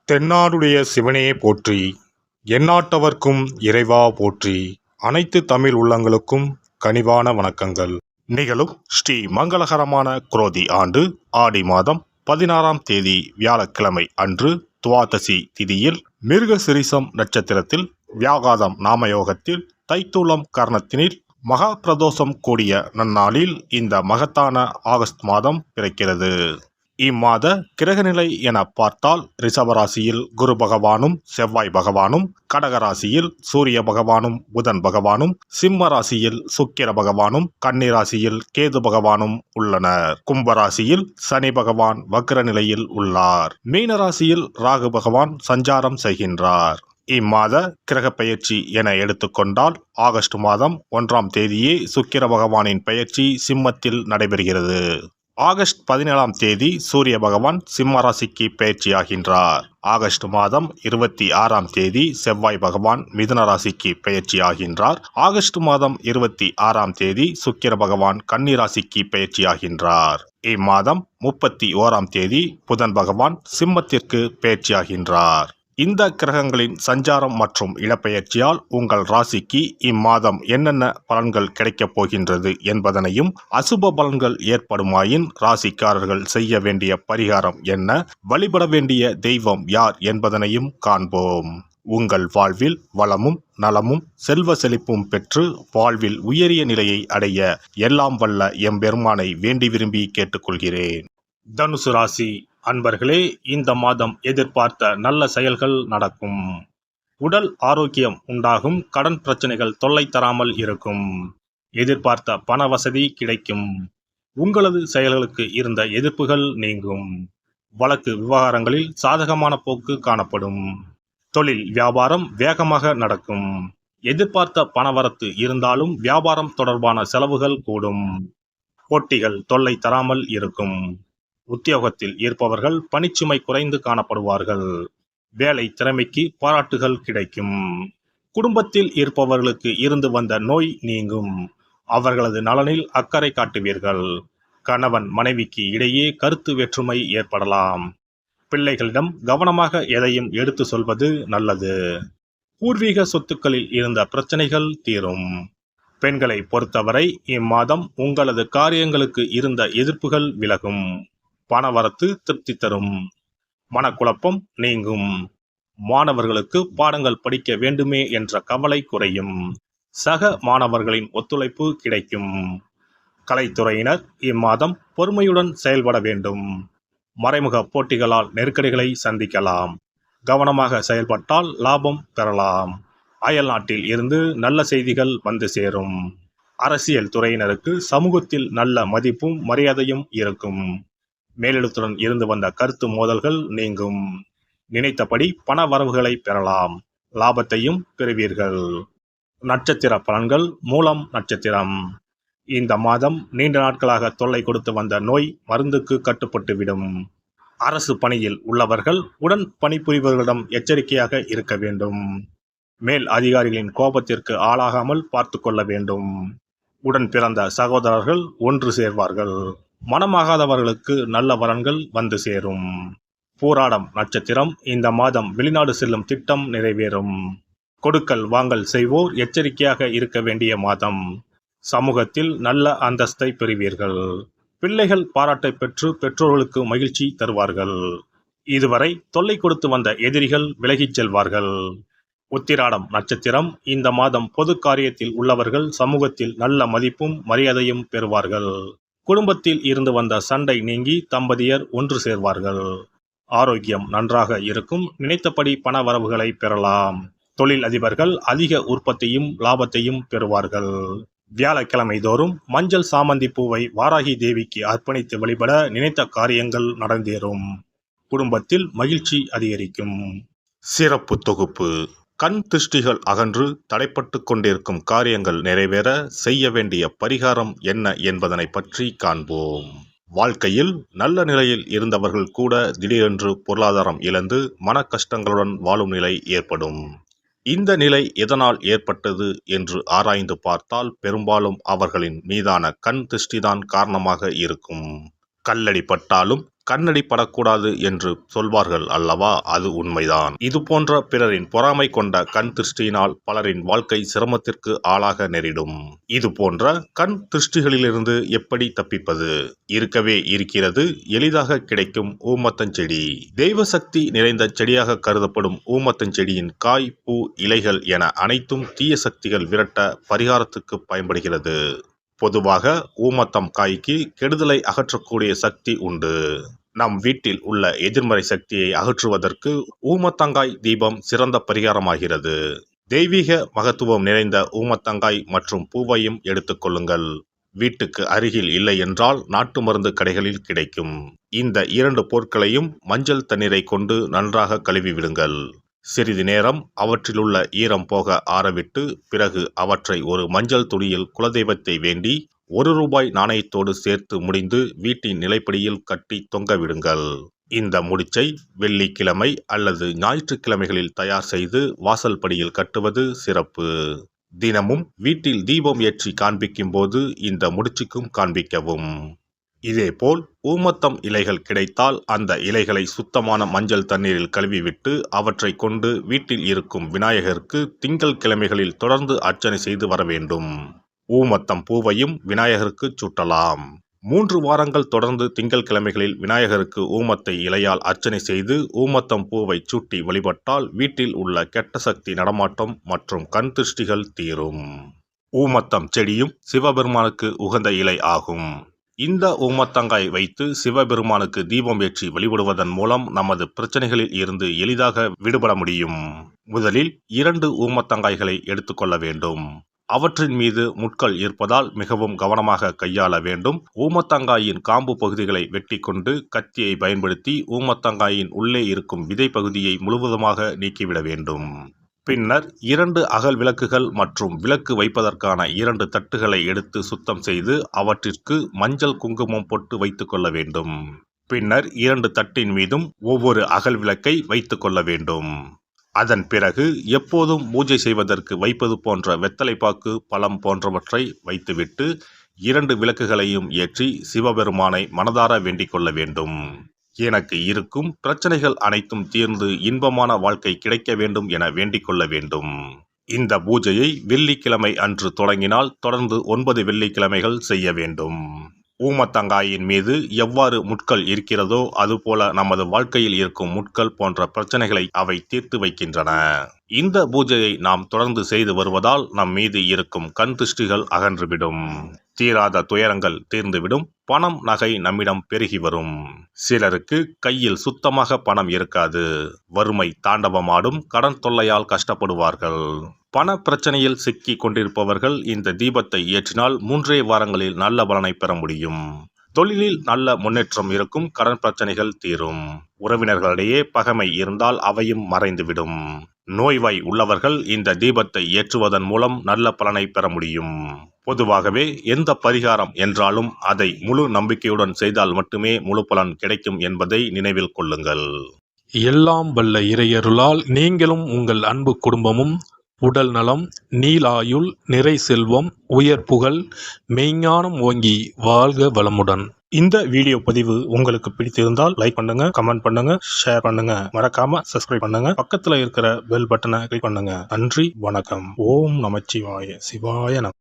தென்னாடுடைய சிவனே போற்றி, எந்நாட்டவர்க்கும் இறைவா போற்றி. அனைத்து தமிழ் உள்ளங்களுக்கும் கனிவான வணக்கங்கள். நிகழும் ஸ்ரீ மங்களகரமான குரோதி ஆண்டு ஆடி மாதம் 16ஆம் தேதி வியாழக்கிழமை அன்று துவாதசி திதியில் மிருகசிரிசம் நட்சத்திரத்தில் வியாகாதம் நாமயோகத்தில் தைத்தூலம் கர்ணத்தினில் மகா பிரதோஷம் கூடிய நன்னாளில் இந்த மகத்தான ஆகஸ்ட் மாதம் பிறக்கிறது. இம்மாத கிரகநிலை என பார்த்தால் ரிஷபராசியில் குரு பகவானும் செவ்வாய் பகவானும், கடகராசியில் சூரிய பகவானும் புதன் பகவானும், சிம்ம ராசியில் சுக்கிர பகவானும், கன்னிராசியில் கேது பகவானும் உள்ளனர். கும்பராசியில் சனி பகவான் வக்ர நிலையில் உள்ளார். மீனராசியில் ராகு பகவான் சஞ்சாரம் செய்கின்றார். இம்மாத கிரக பெயர்ச்சி என எடுத்துக்கொண்டால் ஆகஸ்ட் மாதம் 1ஆம் தேதியே சுக்கிர பகவானின் பெயர்ச்சி சிம்மத்தில் நடைபெறுகிறது. ஆகஸ்ட் 17ஆம் தேதி சூரிய பகவான் சிம்ம ராசிக்கு பெயர்ச்சியாகின்றார். ஆகஸ்ட் மாதம் 26ஆம் தேதி செவ்வாய் பகவான் மிதுன ராசிக்கு பெயர்ச்சியாகின்றார். ஆகஸ்ட் மாதம் 26ஆம் தேதி சுக்கிர பகவான் கன்னி ராசிக்கு பெயர்ச்சியாகின்றார். இம்மாதம் 31ஆம் தேதி புதன் பகவான் சிம்மத்திற்கு பெயர்ச்சியாகின்றார். இந்த கிரகங்களின் சஞ்சாரம் மற்றும் இடப்பெயர்ச்சியால் உங்கள் ராசிக்கு இம்மாதம் என்னென்ன பலன்கள் கிடைக்கப் போகின்றது என்பதனையும், அசுப பலன்கள் ஏற்படுமாயின் ராசிக்காரர்கள் செய்ய வேண்டிய பரிகாரம் என்ன, வழிபட வேண்டிய தெய்வம் யார் என்பதனையும் காண்போம். உங்கள் வாழ்வில் வளமும் நலமும் செல்வ செழிப்பும் பெற்று வாழ்வில் உயரிய நிலையை அடைய எல்லாம் வல்ல எம்பெருமானை வேண்டி விரும்பி கேட்டுக்கொள்கிறேன். தனுசு ராசி அன்பர்களே, இந்த மாதம் எதிர்பார்த்த நல்ல செயல்கள் நடக்கும். உடல் ஆரோக்கியம் உண்டாகும். கடன் பிரச்சனைகள் தொல்லை தராமல் இருக்கும். எதிர்பார்த்த பண வசதி கிடைக்கும். உங்களது செயல்களுக்கு இருந்த எதிர்ப்புகள் நீங்கும். வழக்கு விவகாரங்களில் சாதகமான போக்கு காணப்படும். தொழில் வியாபாரம் வேகமாக நடக்கும். எதிர்பார்த்த பணவரத்து இருந்தாலும் வியாபாரம் தொடர்பான செலவுகள் கூடும். போட்டிகள் தொல்லை தராமல் இருக்கும். உத்தியோகத்தில் இருப்பவர்கள் பணிச்சுமை குறைந்து காணப்படுவார்கள். வேலை திறமைக்கு பாராட்டுகள் கிடைக்கும். குடும்பத்தில் இருப்பவர்களுக்கு இருந்து வந்த நோய் நீங்கும். அவர்களது நலனில் அக்கறை காட்டுவீர்கள். கணவன் மனைவிக்கு இடையே கருத்து வேற்றுமை ஏற்படலாம். பிள்ளைகளிடம் கவனமாக எதையும் எடுத்து சொல்வது நல்லது. பூர்வீக சொத்துக்களில் இருந்த பிரச்சனைகள் தீரும். பெண்களை பொறுத்தவரை இம்மாதம் உங்களது காரியங்களுக்கு இருந்த எதிர்ப்புகள் விலகும். பணவரத்து திருப்தி தரும். மனக்குழப்பம் நீங்கும். மாணவர்களுக்கு பாடங்கள் படிக்க வேண்டுமே என்ற கவலை குறையும். சக மாணவர்களின் ஒத்துழைப்பு கிடைக்கும். கலைத்துறையினர் இம்மாதம் பொறுமையுடன் செயல்பட வேண்டும். மறைமுக போட்டிகளால் நெருக்கடிகளை சந்திக்கலாம். கவனமாக செயல்பட்டால் லாபம் பெறலாம். அயல் நாட்டில் இருந்து நல்ல செய்திகள் வந்து சேரும். அரசியல் துறையினருக்கு சமூகத்தில் நல்ல மதிப்பும் மரியாதையும் இருக்கும். மேலிடத்துடன் இருந்து வந்த கருத்து மோதல்கள் நீங்கும். நினைத்தபடி பண வரவுகளை பெறலாம். லாபத்தையும் பெறுவீர்கள். நட்சத்திர பலன்கள். மூலம் நட்சத்திரம். இந்த மாதம் நீண்ட நாட்களாக தொல்லை கொடுத்து வந்த நோய் மருந்துக்கு கட்டுப்பட்டுவிடும். அரசு பணியில் உள்ளவர்கள் உடன் பணிபுரிபவர்களிடம் எச்சரிக்கையாக இருக்க வேண்டும். மேல் அதிகாரிகளின் கோபத்திற்கு ஆளாகாமல் பார்த்து கொள்ள வேண்டும். உடன் பிறந்த சகோதரர்கள் ஒன்று சேர்வார்கள். மனமாகாதவர்களுக்கு நல்ல வரன்கள் வந்து சேரும். பூராடம் நட்சத்திரம். இந்த மாதம் வெளிநாடு செல்லும் திட்டம் நிறைவேறும். கொடுக்கல் வாங்கல் செய்வோர் எச்சரிக்கையாக இருக்க வேண்டிய மாதம். சமூகத்தில் நல்ல அந்தஸ்தை பெறுவீர்கள். பிள்ளைகள் பாராட்டை பெற்று பெற்றோர்களுக்கு மகிழ்ச்சி தருவார்கள். இதுவரை தொல்லை கொடுத்து வந்த எதிரிகள் விலகிச் செல்வார்கள். உத்திராடம் நட்சத்திரம். இந்த மாதம் பொது காரியத்தில் உள்ளவர்கள் சமூகத்தில் நல்ல மதிப்பும் மரியாதையும் பெறுவார்கள். குடும்பத்தில் இருந்து வந்த சண்டை நீங்கி தம்பதியர் ஒன்று சேர்வார்கள். ஆரோக்கியம் நன்றாக இருக்கும். நினைத்தபடி பண வரவுகளை பெறலாம். தொழில் அதிபர்கள் அதிக உற்பத்தியும் லாபத்தையும் பெறுவார்கள். வியாழக்கிழமை தோறும் மஞ்சள் சாமந்தி பூவை வாராகி தேவிக்கு அர்ப்பணித்து வழிபட நினைத்த காரியங்கள் நடந்தேறும். குடும்பத்தில் மகிழ்ச்சி அதிகரிக்கும். சிறப்பு தொகுப்பு. கண் திருஷ்டிகள் அகன்று தடைப்பட்டு கொண்டிருக்கும் காரியங்கள் நிறைவேற செய்ய வேண்டிய பரிகாரம் என்ன என்பதனை பற்றி காண்போம். வாழ்க்கையில் நல்ல நிலையில் இருந்தவர்கள் கூட திடீரென்று பொருளாதாரம் இழந்து மன கஷ்டங்களுடன் வாழும் நிலை ஏற்படும். இந்த நிலை எதனால் ஏற்பட்டது என்று ஆராய்ந்து பார்த்தால் பெரும்பாலும் அவர்களின் மீதான கண் திருஷ்டிதான் காரணமாக இருக்கும். கல்லடி பட்டாலும் கண்ணடி படக்கூடாது என்று சொல்வார்கள் அல்லவா, அது உண்மைதான். இது போன்ற பிறரின் பொறாமை கொண்ட கண் திருஷ்டியினால் பலரின் வாழ்க்கை சிரமத்திற்கு ஆளாக நேரிடும். இது போன்ற கண் திருஷ்டிகளிலிருந்து எப்படி தப்பிப்பது? இருக்கவே இருக்கிறது எளிதாக கிடைக்கும் ஊமத்தஞ்செடி. தெய்வ சக்தி நிறைந்த செடியாக கருதப்படும் ஊமத்தஞ்செடியின் காய், பூ, இலைகள் என அனைத்தும் தீய சக்திகள் விரட்ட பரிகாரத்துக்கு பயன்படுகிறது. பொதுவாக ஊமத்தம் காய்க்கு கெடுதலை அகற்றக்கூடிய சக்தி உண்டு. நம் வீட்டில் உள்ள எதிர்மறை சக்தியை அகற்றுவதற்கு ஊமத்தங்காய் தீபம் சிறந்த பரிகாரமாகிறது. தெய்வீக மகத்துவம் நிறைந்த ஊமத்தங்காய் மற்றும் பூவையும் எடுத்துக்கொள்ளுங்கள். வீட்டுக்கு அருகில் இல்லை என்றால் நாட்டு மருந்து கடைகளில் கிடைக்கும். இந்த 2 பொருட்களையும் மஞ்சள் தண்ணீரை கொண்டு நன்றாக கழுவி விடுங்கள். சிறிது நேரம் அவற்றிலுள்ள ஈரம் போக ஆறவிட்டு பிறகு அவற்றை ஒரு மஞ்சள் துணியில் குலதெய்வத்தை வேண்டி ₹1 நாணயத்தோடு சேர்த்து முடிந்து வீட்டின் நிலைப்படியில் கட்டி தொங்க விடுங்கள். இந்த முடிச்சை வெள்ளிக்கிழமை அல்லது ஞாயிற்றுக்கிழமைகளில் தயார் செய்து வாசல் படியில் கட்டுவது சிறப்பு. தினமும் வீட்டில் தீபம் ஏற்றி காண்பிக்கும் போது இந்த முடிச்சுக்கும் காண்பிக்கவும். இதேபோல் ஊமத்தம் இலைகள் கிடைத்தால் அந்த இலைகளை சுத்தமான மஞ்சள் தண்ணீரில் கழுவிவிட்டு அவற்றை கொண்டு வீட்டில் இருக்கும் விநாயகருக்கு திங்கள் கிழமைகளில் தொடர்ந்து அர்ச்சனை செய்து வர வேண்டும். ஊமத்தம் பூவையும் விநாயகருக்கு சூட்டலாம். 3 வாரங்கள் தொடர்ந்து திங்கள் கிழமைகளில் விநாயகருக்கு ஊமத்தை இலையால் அர்ச்சனை செய்து ஊமத்தம் பூவை சூட்டி வழிபட்டால் வீட்டில் உள்ள கெட்ட சக்தி நடமாட்டம் மற்றும் கண் திருஷ்டிகள் தீரும். ஊமத்தம் செடியும் சிவபெருமானுக்கு உகந்த இலை ஆகும். இந்த ஊமத்தங்காய் வைத்து சிவபெருமானுக்கு தீபம் ஏற்றி வழிபடுவதன் மூலம் நமது பிரச்சனைகளில் இருந்து எளிதாக விடுபட முடியும். முதலில் 2 ஊமத்தங்காய்களை எடுத்துக்கொள்ள வேண்டும். அவற்றின் மீது முட்கள் இருப்பதால் மிகவும் கவனமாக கையாள வேண்டும். ஊமத்தங்காயின் காம்பு பகுதிகளை வெட்டி கொண்டு கத்தியை பயன்படுத்தி ஊமத்தங்காயின் உள்ளே இருக்கும் விதை பகுதியை முழுவதுமாக நீக்கிவிட வேண்டும். பின்னர் 2 அகல் விளக்குகள் மற்றும் விளக்கு வைப்பதற்கான 2 தட்டுகளை எடுத்து சுத்தம் செய்து அவற்றிற்கு மஞ்சள் குங்குமம் போட்டு வைத்துக் கொள்ள வேண்டும். பின்னர் 2 தட்டின் மீதும் ஒவ்வொரு அகல் விளக்கை வைத்துக் கொள்ள வேண்டும். அதன் பிறகு எப்போதும் பூஜை செய்வதற்கு வைப்பது போன்ற வெத்தலைப்பாக்கு, பழம் போன்றவற்றை வைத்துவிட்டு 2 விளக்குகளையும் ஏற்றி சிவபெருமானை மனதார வேண்டிக் கொள்ள வேண்டும். எனக்கு இருக்கும் பிரச்சனைகள் அனைத்தும் தீர்ந்து இன்பமான வாழ்க்கை கிடைக்க வேண்டும் என வேண்டிக் கொள்ள வேண்டும். இந்த பூஜையை வெள்ளிக்கிழமை அன்று தொடங்கினால் தொடர்ந்து 9 வெள்ளிக்கிழமைகள் செய்ய வேண்டும். ஊமத்தங்காயின் மீது எவ்வாறு முட்கள் இருக்கிறதோ அதுபோல நமது வாழ்க்கையில் இருக்கும் முட்கள் போன்ற பிரச்சனைகளை அவை தீர்த்து வைக்கின்றன. இந்த பூஜையை நாம் தொடர்ந்து செய்து வருவதால் நம் மீது இருக்கும் கண் திருஷ்டிகள் அகன்றுவிடும். தீராத துயரங்கள் தீர்ந்துவிடும். பணம், நகை நம்மிடம் பெருகி வரும். சிலருக்கு கையில் சுத்தமாக பணம் இருக்காது. வறுமை தாண்டவமாடும். கடன் தொல்லையால் கஷ்டப்படுவார்கள். பண பிரச்சனையில் சிக்கி கொண்டிருப்பவர்கள் இந்த தீபத்தை ஏற்றினால் 3 வாரங்களில் நல்ல பலனை பெற முடியும். தொழிலில் நல்ல முன்னேற்றம் இருக்கும். கடன் பிரச்சனைகள் தீரும். உறவினர்களிடையே பகைமை இருந்தால் அவையும் மறைந்துவிடும். நோய்வாய் உள்ளவர்கள் இந்த தீபத்தை ஏற்றுவதன் மூலம் நல்ல பலனை பெற முடியும். பொதுவாகவே எந்த பரிகாரம் என்றாலும் அதை முழு நம்பிக்கையுடன் செய்தால் மட்டுமே முழு பலன் கிடைக்கும் என்பதை நினைவில் கொள்ளுங்கள். எல்லாம் வல்ல இறையருளால் நீங்களும் உங்கள் அன்பு குடும்பமும் உடல் நலம், நீலாயுள், நிறை செல்வம், உயர் புகழ், மெய்ஞானம் ஓங்கி வாழ்க வளமுடன். இந்த வீடியோ பதிவு உங்களுக்கு பிடித்திருந்தால் லைக் பண்ணுங்க, கமெண்ட் பண்ணுங்க, ஷேர் பண்ணுங்க, மறக்காம சப்ஸ்கிரைப் பண்ணுங்க, பக்கத்துல இருக்கிற பெல் பட்டனை கிளிக் பண்ணுங்க. நன்றி, வணக்கம். ஓம் நமச்சிவாய. சிவாய நம.